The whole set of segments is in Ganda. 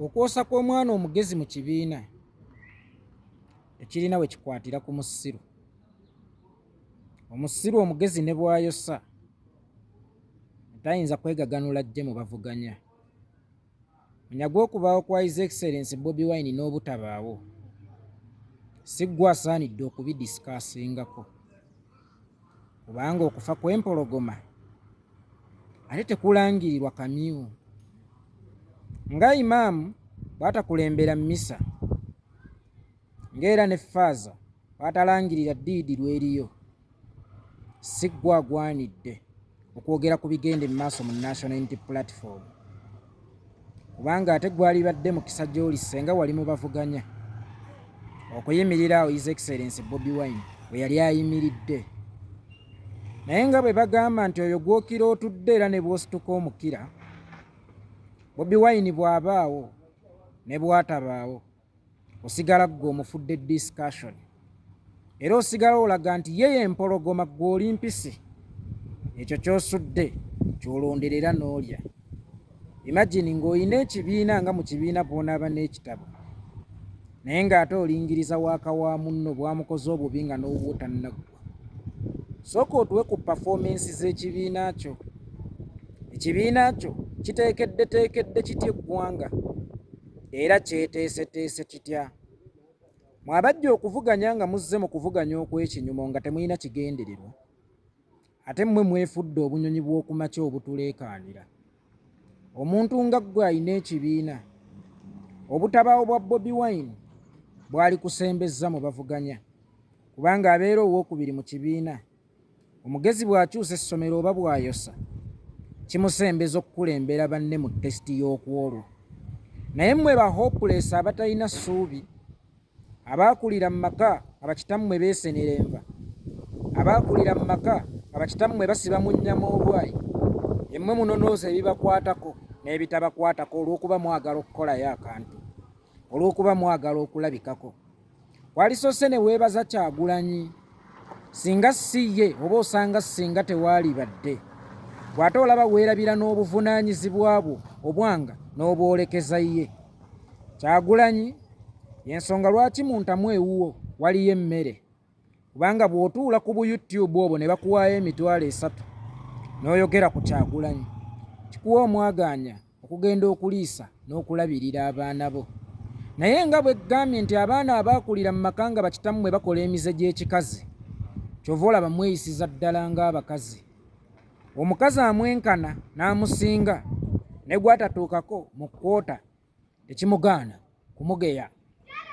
Okwosa kw'omwana omugezi mu kibiina tekirina we kikwatira ku musiru. Omusiru omugezi ne bw'ayosa tayinza kwegaganula ajje mu bavuganya. Munyagwa okubaawo kwa His Excellency Bobi Wine n'obutabaawo si ggwe asaanidde okubidisikasingako, kubanga okufa kw'empologoma ate tekulangirirwa kamyu. Nga imaamu bw'atakulembera mmisa, ng'era ne faaza bw'atalangirira ddiidi lw'eriyo, si ggwe agwanidde okwogera ku bigende mu maaso mu National Unity Platform, kubanga ate gwalibadde mukisa gy'oli senga wali mu bavuganya okuyimirira awo His Excellency Bobi Wine we yali ayimiridde. Naye nga bwe bagamba nti oyo gwokira otudde era ne bw'osituka omukira, Bobi Wine bw'abaawo ne bw'atabaawo osigala ggwe omufudde discussion, era osigala olaga nti ye empologoma ggwe oli mpisi. Ekyo ky'osudde ky'olonderera n'olya. Imagine ng'olina ekibiina nga mu kibiina bw'onaaba n'ekitabo, naye ng'ate olingiriza waaka wa munno bwamukoze obubi nga n'obwotannaggwa. Sooka otuwe ku performance z'ekibiina kyo. Ekibiina kyo kiteekedde kitya eggwanga era kyeteeseteese kitya? Mwabajja okuvuganya nga muzze mu kuvuganya okw'ekinyumo nga temulina kigendererwa, ate mmwe mwefudde obunyonyi bw'oku makya obutuleekaanira. Omuntu nga ggwe alina ekibiina, obutabaawo bwa Bobi Wine bwali kusembezza mu bavuganya, kubanga abeera owookubiri mu kibiina. Omugezi bw'akyusa essomero oba bw'ayosa, kimusembeza okukulembera banne mu tesiti y'okwolwo. Naye mmwe ba hopeless abatalina ssuubi, abaakulira mu maka abakitammwe beesenera enva, abaakulira mu maka abakitammwe basiba mu nnyama olwayi, emmwe munonooza ebibakwatako n'ebitabakwatako olw'okuba mwagala okukolayo akantu, olw'okuba mwagala okulabikako. Walisoose ne weebaza Kyagulanyi, singa si ye oba osanga singa tewaali badde, bw'ate olaba weerabira n'obuvunaanyizibwa bwo obwanga n'obwolekeza ye. Kyagulanyi y'ensonga lwaki mu ntamu ewuwo waliyo emmere, kubanga bw'otuula ku bu YouTube obwo ne bakuwaayo $3,000 n'oyogera ku Kyagulanyi, kikuwa omwagaanya okugenda okuliisa n'okulabirira abaana bo. Naye nga bwe ggambye nti abaana abaakulira mu maka nga bakitammwe bakola emize gy'ekikazi, kyova olaba mweyisiza ddala ng'abakazi. Omukazi amwenkana n'amusinga ne gw'atatuukako mu kwota, tekimugaana kumugeya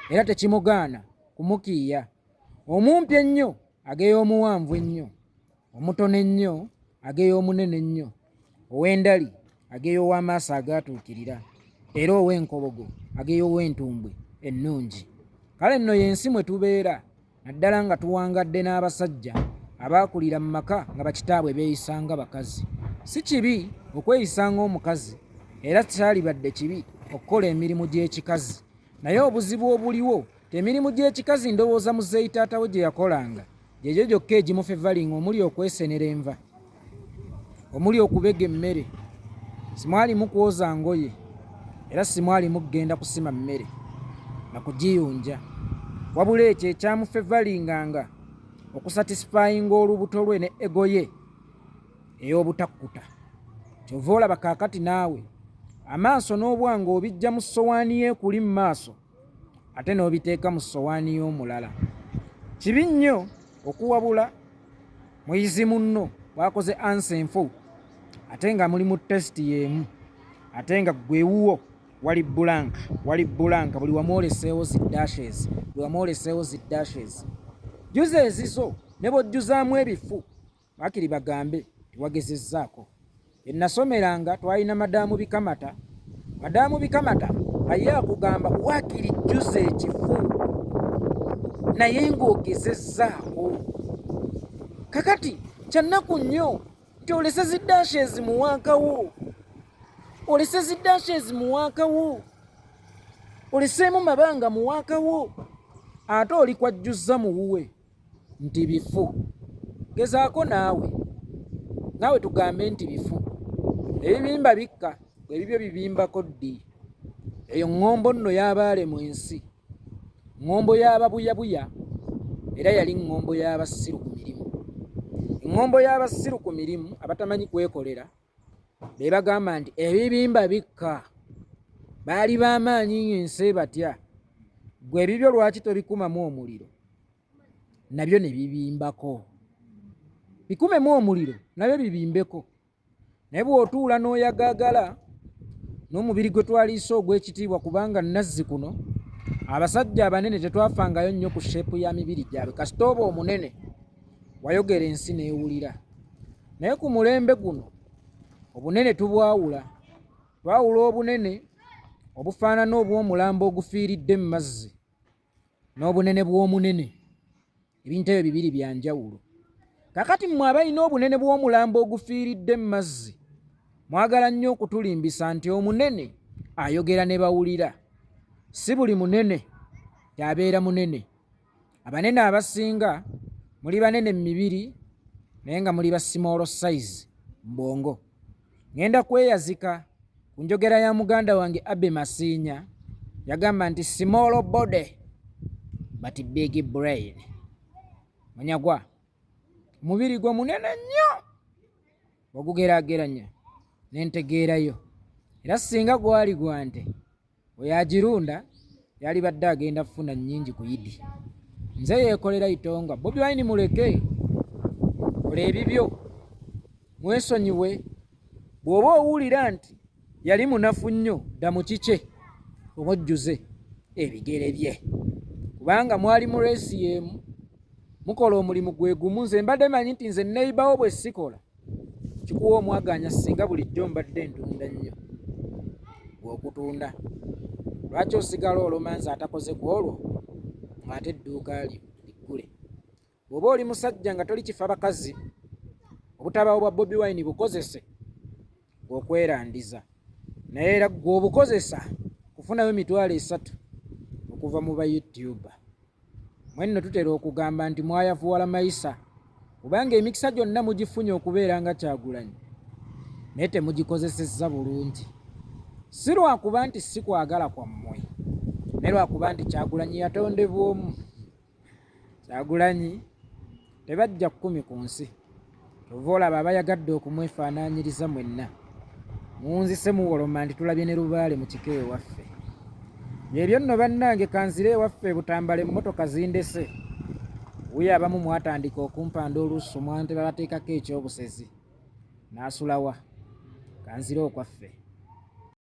era tekimugaana kumukiiya. Omumpi ennyo ageya omuwanvu ennyo, omutono ennyo ageya omunene ennyo, ow'endali ageya ow'amaaso agaatuukirira, era ow'enkobogo ageya ow'entumbwe ennungi. Kale nno y'ensi mwe tubeera, naddala nga tuwangadde n'abasajja abaakulira mu maka nga bakitaabwe beeyisanga bakazi. Si kibi okweyisanga omukazi, era kyalibadde kibi okukola emirimu gy'ekikazi. Naye obuzibu obuliwo, emirimu gy'ekikazi ndowooza muzeeyi taata we gye yakolanga gyegyo gyokka egimufevalinga, omuli okwesenera enva, omuli okubega emmere. Simwalimu kwoza ngoye, era simwalimu kugenda kusima mmere na kugiyunja, wabula ekyo ekyamufevalinganga okusatisfyinga olubuto lwe ne ego ye ey'obutakkuta. Kyova olaba kaakati naawe amaaso n'obwanga obijja mu ssowaani y'ekuli mu maaso ate n'obiteeka mu ssowaani y'omulala. Kibi nnyo okuwabula muyizi munno bw'akoze ansenfu ate nga muli mu tesiti y'emu, ate nga gwewuwo wali bulanka buli wamwoleseewo zi dashes. Juza ezizo ne bw'ojjuzaamu ebifu, bakiri bagambe tiwagezezzaako. Ennasomeranga twalina Madaamu Bikamata. Madaamu Bikamata aye akugamba waakiri jjuza ekifu naye ng'ogezezzaako. Kakati kyannaku nnyo nti olese zi dashes muwaakawo, oleseemu mabanga muwaakawo, ate oli kwajjuzza muwuwe nti bifu. Gezaako naawe tugambe nti bifu. Ebibimba bikka, ebibyo bibimbako ddi. eyo ŋŋombo nno y'abaale mu ensi, ŋŋombo y'ababuyabuya era yali ŋŋombo y'abasiru ku mirimu. Eŋŋombo y'abasiru ku mirimu abatamanyi kwekolera be bagamba nti ebibimba bikka, baali b'amaanyi ensi batya. Gwe ebibyo lwaki tobikumamu omuliro? Nabyo ne bibimbako. Bikumemu omuliro nabyo bibimbeko. Naye bw'otuula n'oyagaagala n'omubiri gwe twaliisa ogw'ekitiibwa, kubanga Nazzi kuno abasajja abanene tetwafangayo nnyo ku sheepu ya mibiri gyabwe, kasita oba omunene wayogera ensi n'ewulira. Naye ku mulembe guno obunene tubwawula, twawula obunene obufaanana obw'omulambo ogufiiridde mu mazzi n'obunene bw'omunene. Ebintu ebyo bibiri bya njawulo. Kakati mmwe abalina obunene bw'omulambo ogufiiridde mu mazzi mwagala nnyo okutulimbisa nti omunene ayogera ne bawulira. Si buli munene y'abeera munene. Abanene abasinga muli banene mu mibiri naye nga muli ba small size mbongo. Ngenda kweyazika ku njogera ya muganda wange Abe Masiinya, yagamba nti small body but big brain. Manyagwa omubiri gwe munene nnyo ogugeraageranya n'entegeerayo, era singa gwali gwa nte oyo agirunda yali badde agenda kufuna nnyingi ku Idi. Nze yeekolera itonga. Bobi Wine muleke kola ebibyo mwesonyiwe. Bw'oba owulira nti yali munafu nnyo dda mu kike omujjuze ebigere bye, kubanga mwali mu leesi y'emu mukola omulimu gwe gumu. Nze mbadde manyi nti nze neibawo bwe sikola kikuwa omwaganya singa bulijjo mbadde ntunda nnyo. Gw'okutunda lwaki osigala olomanza atakoze ku olwo ate edduuka lyo liggule? Bw'oba oli musajja nga toli kifa bakazi, obutabawo bwa Bobi Wine bukozese okwerandiza, naye era gw'obukozesa kufunayo $300 okuva mu ba YouTuber. Mwenno tutera okugamba nti mwayavuwala mayisa, kubanga emikisa gyonna mugifunye okubeera nga Kyagulanyi naye temugikozesezza bulungi. Si lwakuba nti si kwagala kwammwe, naye lwakuba nti Kyagulanyi yatondebwamu. Kyagulanyi tebajja 10 ku nsi. Kyova olaba abayagadde okumwefaanaanyiriza mwenna munzise muwoloma nti tulabye ne Lubaale mu kika ewaffe. Ebyo nno bannange kanzire ewaffe Butambala emmotoka zindese. Wuyo abamu mwatandika okumpanda oluusi mwante babateekako ekyobusezi. Naasulawa kanzire okwaffe.